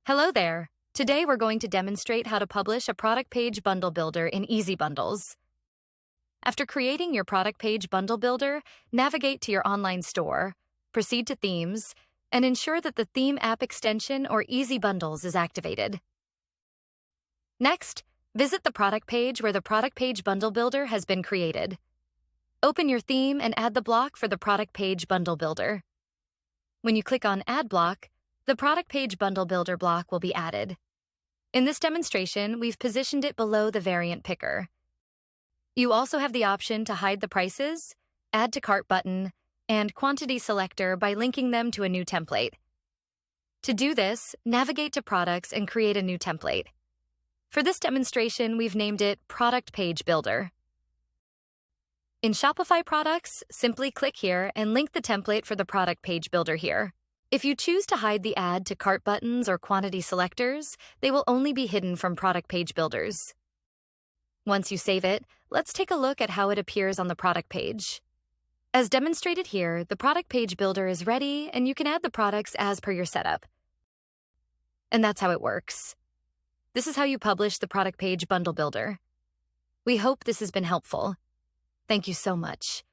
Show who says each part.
Speaker 1: Hello there. Today we're going to demonstrate how to publish a product page bundle builder in Easy Bundles. After creating your product page bundle builder, navigate to your online store, proceed to Themes, and ensure that the Theme app extension or Easy Bundles is activated. Next, visit the product page where the product page bundle builder has been created. Open your theme and add the block for the product page bundle builder. When you click on Add Block, the product page bundle builder block will be added. In this demonstration, we've positioned it below the variant picker. You also have the option to hide the prices, add to cart button, and quantity selector by linking them to a new template. To do this, navigate to Products and create a new template. For this demonstration, we've named it Product Page Builder. In Shopify products, simply click here and link the template for the product page builder here. If you choose to hide the add to cart buttons or quantity selectors, they will only be hidden from product page builders. Once you save it, let's take a look at how it appears on the product page. As demonstrated here, the product page builder is ready and you can add the products as per your setup. And that's how it works. This is how you publish the product page bundle builder. We hope this has been helpful. Thank you so much.